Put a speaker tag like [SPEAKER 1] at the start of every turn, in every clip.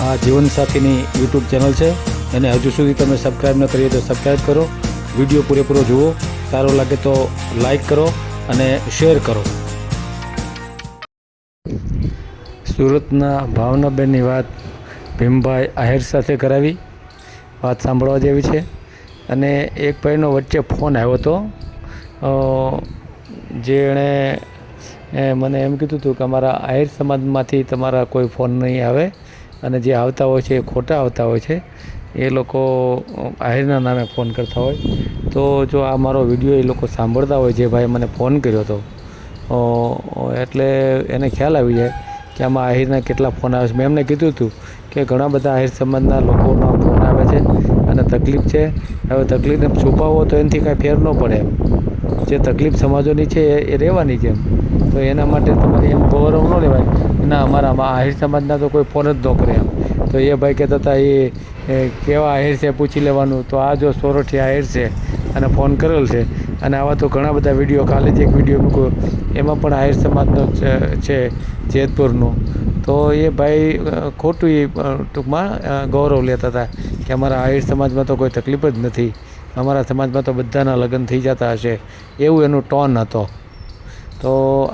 [SPEAKER 1] આ જીવનસાથીની YouTube channel છે, અને હજુ સુધી તમે સબસ્ક્રાઈબ ન કરીએ તો સબસ્ક્રાઈબ કરો. વિડીયો પૂરેપૂરો જુઓ, સારો લાગે તો લાઈક કરો અને શેર કરો. સુરતના ભાવનાબેનની વાત ભીમભાઈ આહિર સાથે કરાવી. વાત સાંભળવા જેવી છે. અને એક ભાઈનો વચ્ચે ફોન આવ્યો હતો, જેણે મને એમ કીધું હતું કે અમારા આહિર સમાજમાંથી તમારા કોઈ ફોન નહીં આવે, અને જે આવતા હોય છે એ ખોટા આવતા હોય છે. એ લોકો આહિરના નામે ફોન કરતા હોય. તો જો આ મારો વિડીયો એ લોકો સાંભળતા હોય, જે ભાઈ મને ફોન કર્યો હતો, એટલે એને ખ્યાલ આવી જાય કે આમાં આહિરના કેટલા ફોન આવે છે. મેં એમને કીધું હતું કે ઘણા બધા આહિર સમાજના લોકોના ફોન આવે છે અને તકલીફ છે. હવે તકલીફને છુપાવો તો એનાથી કાંઈ ફેર ન પડે એમ. જે તકલીફ સમાજોની છે એ રહેવાની છે એમ. તો એના માટે તમારે એમ ગૌરવ ન લેવાય ના અમારા આહિર સમાજના તો કોઈ ફોન જ ન કરે એમ. તો એ ભાઈ કહેતા હતા એ કેવા આહિર છે પૂછી લેવાનું. તો આ જો સોરઠી આહિર છે અને ફોન કરેલ છે. અને આવા તો ઘણા બધા વિડીયો, કાલે જ એક વિડીયો મૂક્યો એમાં પણ આહિર સમાજનો છે, જેતપુરનું. તો એ ભાઈ ખોટું એ ટૂંકમાં ગૌરવ લેતા હતા કે અમારા આહિર સમાજમાં તો કોઈ તકલીફ જ નથી, અમારા સમાજમાં તો બધાના લગ્ન થઈ જતા હશે, એવું એનું ટોન હતો. તો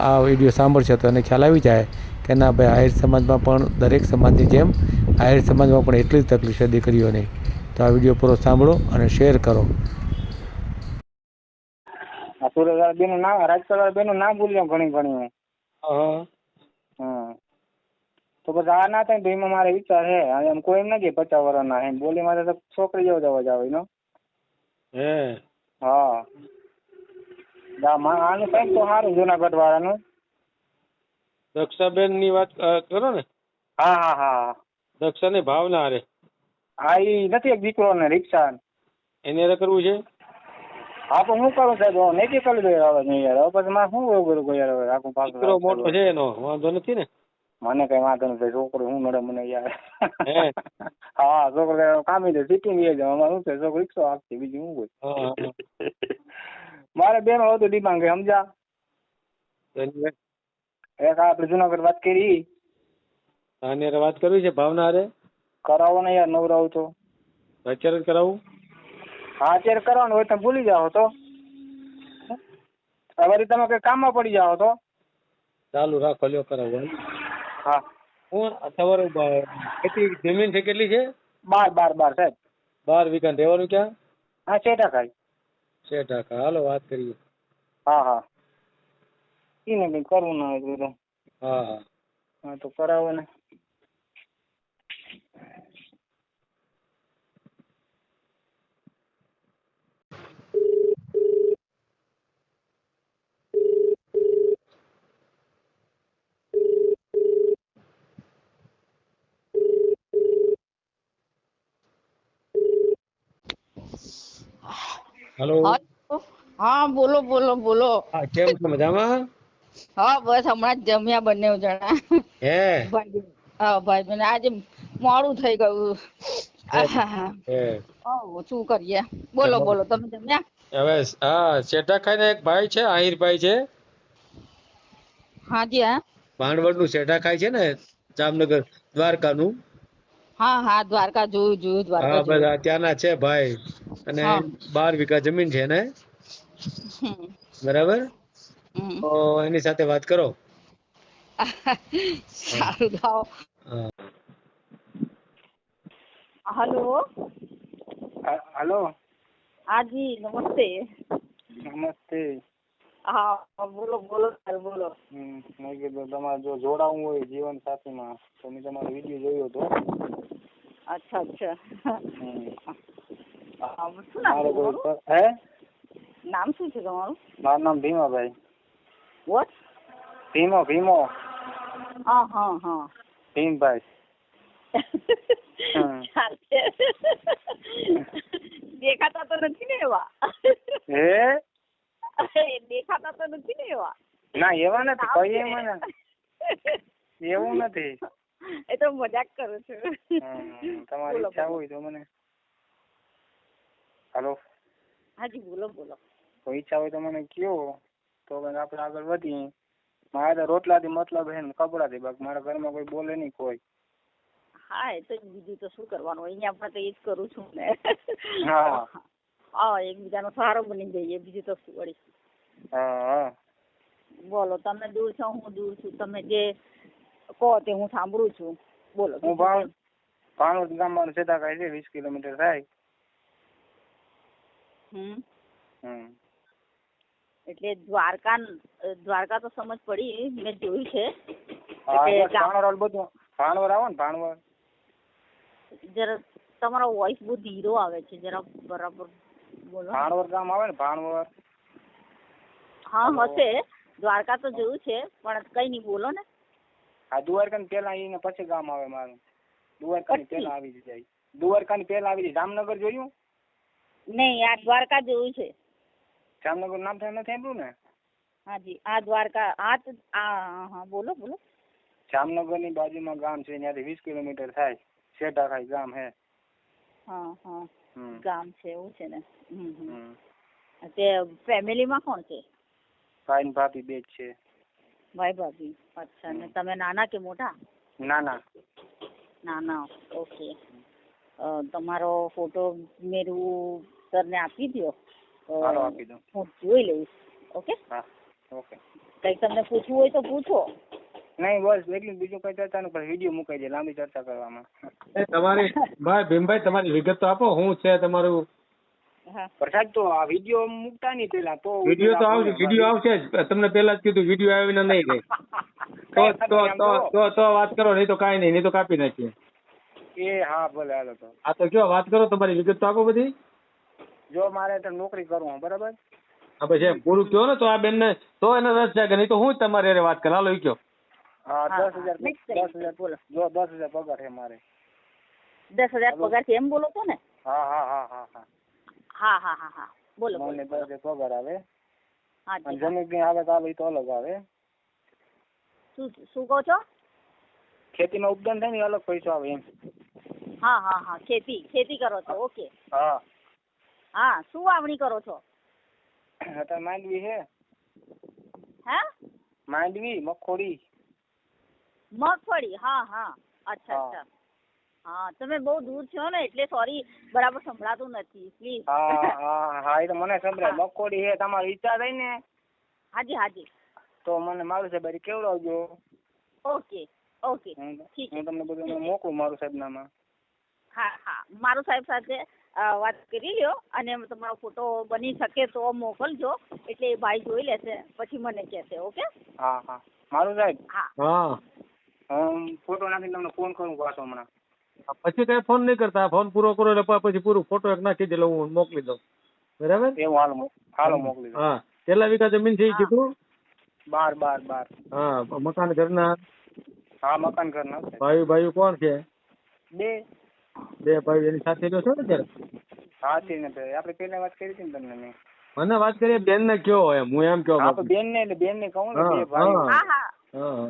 [SPEAKER 1] આ વિડીયો સાંભળશે તો એને ખ્યાલ આવી જાય કે ના ભાઈ, આહિર સમાજમાં પણ દરેક સમાજની જેમ આહિર સમાજમાં પણ એટલી જ તકલીફ છે દીકરીઓની. તો આ વિડીયો પૂરો સાંભળો અને શેર કરો.
[SPEAKER 2] સુરત બેનું નામ, રાજકોટ બેનું નામ ભૂલ્યો ઘણી ઘણી. તો પછી આ ના થાય ભાઈ, મારે વિચાર છે એમ. કોઈ એમ નથી 50 વર્ષના હે બોલી મારે તો છોકરી જેવો જવા જાવ એનો. હા, આનું કઈક તો સારું જુનાગઢ વાળાનું.
[SPEAKER 3] દક્ષાબેન ની વાત કરો ને?
[SPEAKER 2] હા હા હા.
[SPEAKER 3] દક્ષા ની ભાવના હારે.
[SPEAKER 2] હા, એ નથી એક દીકરો ને રિક્ષા
[SPEAKER 3] એને કરવું છે.
[SPEAKER 2] હા, પણ હું કરું સાહેબ, નથી કરી દે હવે નહીં યાર. હવે પછી મારે શું એવું કરું યાર? હવે આખું
[SPEAKER 3] દીકરો મોટો
[SPEAKER 2] પાછું
[SPEAKER 3] છે એનો વાંધો નથી ને?
[SPEAKER 2] મને કઈ વાંધો નથી, છોકરો શું નડે મને યાર. હા, છોકરો કામી દે સિટી ની જાય. અમારે શું છે, છોકરો રિક્ષો આપશે, બીજું શું હોય. મારે બેનો હતું ડિમાંગ સમજા. એક આપણે જુનાગઢ વાત કરી,
[SPEAKER 3] વાત કરવી છે ભાવના હારે.
[SPEAKER 2] કરાવો ને યાર, નવરાવું તો.
[SPEAKER 3] અત્યારે જ કરાવું?
[SPEAKER 2] હા, અત્યારે કરવાનું હોય તો ભૂલી જાઓ તો. હવે તમે કઈ કામમાં પડી જાઓ તો.
[SPEAKER 3] ચાલુ રાખો, લ્યો કરાવો.
[SPEAKER 2] હા.
[SPEAKER 3] તમારે કેટલી જમીન છે, કેટલી છે?
[SPEAKER 2] 12 સાહેબ.
[SPEAKER 3] 12 વીઘા. રહેવાનું ક્યાં?
[SPEAKER 2] હા, શેઠાખાઈ.
[SPEAKER 3] શેઠાખા. હાલો વાત કરીએ.
[SPEAKER 2] હા હા. એને કઈ કરવું ના હોય તો.
[SPEAKER 3] હા હા.
[SPEAKER 2] હા, તો કરાવો ને.
[SPEAKER 3] હેલો.
[SPEAKER 4] હા, બોલો બોલો બોલો.
[SPEAKER 3] હા, કેમ છો? મજામાં?
[SPEAKER 4] હા, બસ હમણાં જ જમ્યા બંને જણા.
[SPEAKER 3] હે?
[SPEAKER 4] હા ભાઈ, મને આજે મોડું થઈ ગયું. શું કરીએ? બોલો બોલો, તમે જમ્યા?
[SPEAKER 3] હવે હા, શેઠાખાઈ ને એક ભાઈ છે, આહિરભાઈ છે.
[SPEAKER 4] હાજી. હા,
[SPEAKER 3] ભાંડવડ નું શેઠાખાઈ છે ને, જામનગર દ્વારકા નું.
[SPEAKER 4] હા હા, દ્વારકા જોયું દ્વારકા
[SPEAKER 3] હા,
[SPEAKER 4] જોયું.
[SPEAKER 3] બધા ત્યાંના છે ભાઈ. અને
[SPEAKER 4] હા.
[SPEAKER 3] 12 વીઘા જમીન છે ને. બરાબર. તો એની સાથે વાત કરો.
[SPEAKER 4] સારું થાવ.
[SPEAKER 3] હા.
[SPEAKER 4] હલો.
[SPEAKER 2] હલો.
[SPEAKER 4] હાજી, નમસ્તે.
[SPEAKER 2] નમસ્તે.
[SPEAKER 4] હા, બોલો બોલો બોલો.
[SPEAKER 2] મેં કીધું તમારે જો જોડાવું હોય જીવન સાથીમાં તો મેં તમારો વિડીયો જોયો હતો.
[SPEAKER 4] અચ્છા અચ્છા.
[SPEAKER 2] હે?
[SPEAKER 4] નામ શું છે તમારું?
[SPEAKER 2] મારું નામ ભીમાભાઈ.
[SPEAKER 4] વોટ?
[SPEAKER 2] ભીમો.
[SPEAKER 4] હા હા હા.
[SPEAKER 2] ભીમભાઈ.
[SPEAKER 4] દેખાતા તો નથી ને એવા? દેખાતા તો નથી ને એવા?
[SPEAKER 2] ના, એવા નથી. કઈ એમાં એવું નથી.
[SPEAKER 4] એ તો મજાક કરું છું.
[SPEAKER 2] તમારી ઈચ્છા હોય તો મને. હાલો.
[SPEAKER 4] હાજી, બોલો બોલો.
[SPEAKER 2] તો ઈચ્છા હોય તો મને કયો, તો આપણે આગળ વધીએ. મારે તો રોટલાથી મતલબ હે ને કપડાથી. બાકી મારા ઘરમાં કોઈ બોલે નહીં કોઈ.
[SPEAKER 4] થાય તો બીજું તો શું કરવાનું, અહીંયા પણ તો એ જ કરું છું ને.
[SPEAKER 2] હા
[SPEAKER 4] હા, એકબીજાનો સહારો બની જઈએ, બીજું તો શું વળી.
[SPEAKER 2] હા
[SPEAKER 4] બોલો, તમે દૂર છો, હું દૂર છું, તમે જે કહો તે હું સાંભળું છું. બોલો.
[SPEAKER 2] હું ભાણવડ ગામમાં સીધા કાંઈ છે 20 કિલોમીટર થાય.
[SPEAKER 4] એટલે દ્વારકા તો સમજ પડી, મેં જોયું છે.
[SPEAKER 2] ભાણવડ બધું ભાણવડ આવો ને ભાણવડ.
[SPEAKER 4] જરા તમારો વોઇસ બહુ ધીરો આવે છે, જરા બરાબર બોલો.
[SPEAKER 2] ભાણવડ ગામ આવે ને ભાણવડ.
[SPEAKER 4] હા હશે, દ્વારકા તો જોયું છે પણ કઈ નહીં, બોલો ને.
[SPEAKER 2] હા, દ્વારકા પેલા એને પછી ગામ આવે મારું. દ્વારકા ની પેલા આવી જાય. દ્વારકા ની પેલા આવી જાય. જામનગર જોયું?
[SPEAKER 4] નહીં, આ દ્વારકા જોયું છે.
[SPEAKER 2] જામનગર નામ થાય નથી સાંભળ્યું ને?
[SPEAKER 4] હાજી, આ દ્વારકા. હા બોલો બોલો.
[SPEAKER 2] જામનગર ની બાજુમાં ગામ છે, ત્યાંથી 20 કિલોમીટર થાય. શેઢાખાઈ ગામ હે.
[SPEAKER 4] હા ગામ છે, એવું છે ને. તે ફેમિલીમાં કોણ છે?
[SPEAKER 2] ભાઈ ને ભાભી બે જ છે.
[SPEAKER 4] ભાઈ ભાભી. અચ્છા. ને તમે નાના કે મોટા? નાના. ઓકે. તમારો ફોટો મેરું સરને આપી દો.
[SPEAKER 2] આપી દો.
[SPEAKER 4] હું જોઈ લઈશ. ઓકે.
[SPEAKER 2] હા ઓકે.
[SPEAKER 4] કઈ તમને પૂછવું હોય તો પૂછો.
[SPEAKER 2] નહીં બસ એટલું, બીજું કઈ ચર્ચા નું, વિડીયો મુકાઈ જાય લાંબી ચર્ચા કરવામાં.
[SPEAKER 1] તમારી ભાઈ ભીમભાઈ તમારી વિગત તો આપો, શું છે તમારું?
[SPEAKER 2] પ્રસાદ તો આ વિડીયો મૂકતા નહીં પેલા તો.
[SPEAKER 1] વિડીયો તો આવશે, વિડીયો આવશે જ. તમને પેલા જ કીધું વિડીયો આવીને નહીં ગઈ તો વાત કરો, નહીં તો કાંઈ નહીં તો કાપી નાખીએ.
[SPEAKER 2] એ હા ભલે હાલો તો.
[SPEAKER 1] આ તો કયો વાત કરો, તમારી વિગત તો આપો બધી.
[SPEAKER 2] જો મારે તો નોકરી કરું બરાબર.
[SPEAKER 1] હા પછી એમ પૂરું કયો ને તો આ બેન ને તો એને રસ જાગે, નહીં તો હું તમારી હારે વાત કરું. હાલો ઈ કયો.
[SPEAKER 2] હા 10,000 બોલો. જો 10,000 પગાર છે મારે.
[SPEAKER 4] 10,000 પગાર છે એમ બોલો છો ને?
[SPEAKER 2] હા
[SPEAKER 4] બોલો.
[SPEAKER 2] મને 10,000 પગાર આવે.
[SPEAKER 4] હા
[SPEAKER 2] જમીન ની હાલત આવે તો અલગ આવે.
[SPEAKER 4] શું કહો છો?
[SPEAKER 2] ખેતીમાં ઉપદાન થાય ને અલગ પૈસા આવે એમ.
[SPEAKER 4] હા ખેતી કરો છો. ઓકે. હા, શું વાવણી કરો છો?
[SPEAKER 2] અત્યારે માંડવી છે.
[SPEAKER 4] હે?
[SPEAKER 2] માંડવી, મગફળી.
[SPEAKER 4] હા. અચ્છા. હા, તમે બહુ દૂર છો ને એટલે સોરી, બરાબર સંભળાતું નથી, પ્લીઝ.
[SPEAKER 2] હા એ તો મને સંભળાય. મગફળી છે, તમારો ઈચ્છા થઈ ને.
[SPEAKER 4] હાજી.
[SPEAKER 2] તો મને મારું સાહેબ કેવડાવજો.
[SPEAKER 4] ઓકે ઠીક છે.
[SPEAKER 2] હું તમને બધું મોકલું મારું સાહેબ નામાં.
[SPEAKER 4] હા મારું સાહેબ સાથે વાત કરી લ્યો અને તમારો ફોટો બની શકે તો મોકલજો, એટલે એ ભાઈ જોઈ લેશે પછી મને કહેશે. ઓકે.
[SPEAKER 2] હા મારું સાહેબ.
[SPEAKER 1] હા
[SPEAKER 2] ફોટો નાખીને તમને ફોન કરું પાછો હમણાં.
[SPEAKER 1] પછી કઈ ફોન નહીં કરતા, ફોન પૂરો કરો એટલે પછી પૂરું ફોટો એક નાખી દે, હું મોકલી દઉં. બરાબર?
[SPEAKER 2] એવું હાલો મોકલી દો.
[SPEAKER 1] હા, કેટલા વીઘા જમીન છે એ કીધું?
[SPEAKER 2] 12.
[SPEAKER 1] હા, મકાન ઘરના?
[SPEAKER 2] હા, મકાન ઘરના.
[SPEAKER 1] ભાઈ કોણ છે?
[SPEAKER 2] 2
[SPEAKER 1] ભાઈ. એની સાથે રહ્યો છો ને ત્યારે?
[SPEAKER 2] હા છે ને, આપણે પેલા વાત કરી હતી ને તમને મેં.
[SPEAKER 1] મને વાત કરીએ બેન ને કયો એમ, હું એમ કહું.
[SPEAKER 2] હા, બેન ને કહું ને, 2 ભાઈ.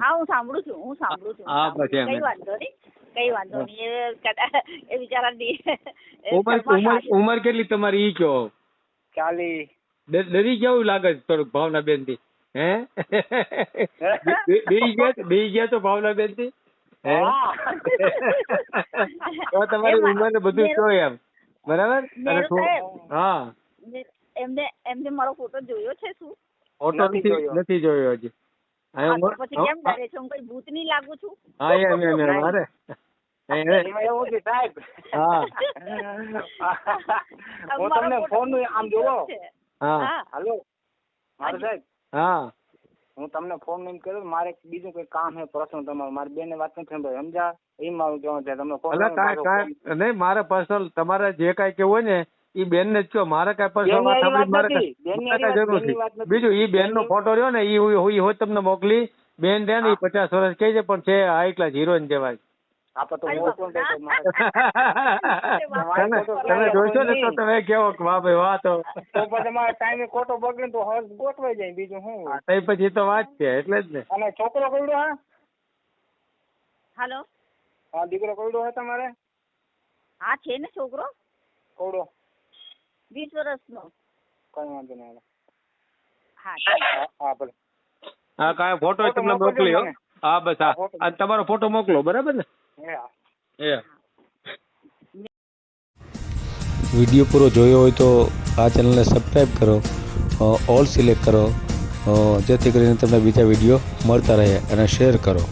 [SPEAKER 4] હા હું સાંભળું છું.
[SPEAKER 1] હા બસ એમ.
[SPEAKER 4] કઈ વાંધો નહીં. એ બિચારા
[SPEAKER 1] ઉંમર કેટલી તમારી ઈ કયો?
[SPEAKER 2] 40.
[SPEAKER 1] ડરી કેવું લાગે છે થોડુંક ભાવના બેન થી? હે બે ગયા તો ભાવના બેન થી? તો તમારી ઉંમર ને બધું તો એમ બરાબર. હા,
[SPEAKER 4] એમને મારો ફોટો જોયો છે? શું
[SPEAKER 1] ફોટો નથી જોયો હજી.
[SPEAKER 4] પછી કેમ ડરે છો? હું કઈ ભૂત નહીં લાગુ છું?
[SPEAKER 1] હા એમ મારે
[SPEAKER 2] એવું છે સાહેબ. હું તમને ફોન આમ જોવો. હાલો મારું સાહેબ.
[SPEAKER 1] હા,
[SPEAKER 2] હું તમને ફોન નહીં કર્યો, મારે બીજું કઈ કામ છે પર્સનલ તમારું. મારી બેન વાત નથી સાંભળે, સમજા? એ મારું કહેવાનું છે. તમને ફોન
[SPEAKER 1] નહીં, મારે પર્સનલ તમારે જે કઈ કેવું હોય ને ઈ બેન ને જ કહો. મારે કઈ પર્સનલ વાત સાંભળી મારે કઈ જરૂર નથી. બીજું ઈ બેન નો ફોટો રહ્યો ને ઈ હોય તમને મોકલી. બેન રે ને 50 વર્ષ કહે છે પણ છે હાઈ ક્લાસ હિરોઈન જેવા. તમે જોઈશો ને તો તમે કેવો વાહ ભાઈ વાહ. તો
[SPEAKER 2] તમારે ટાઈમે ખોટો બગડે તો હર્ષ ગોઠવાઈ જાય, બીજું શું?
[SPEAKER 1] પછી તો વાત છે એટલે જ ને.
[SPEAKER 2] અને છોકરો કઈડો?
[SPEAKER 4] હાલો.
[SPEAKER 2] હા, દીકરો કઈડો હે તમારે?
[SPEAKER 4] હા છે ને છોકરો.
[SPEAKER 2] કઈડો
[SPEAKER 4] 20 વર્ષનો.
[SPEAKER 2] કઈ વાંધો નહીં.
[SPEAKER 4] હા
[SPEAKER 2] ભલે.
[SPEAKER 1] હા, કાંઈ ફોટો તમને મોકલ્યો. હા બસ, હા તમારો ફોટો મોકલો. બરાબર ને?
[SPEAKER 3] એ
[SPEAKER 1] વિડીયો પૂરો જોયો હોય તો આ ચેનલને સબસ્ક્રાઈબ કરો, ઓલ સિલેક્ટ કરો, જેથી કરીને તમને બીજા વિડીયો મળતા રહે, અને શેર કરો.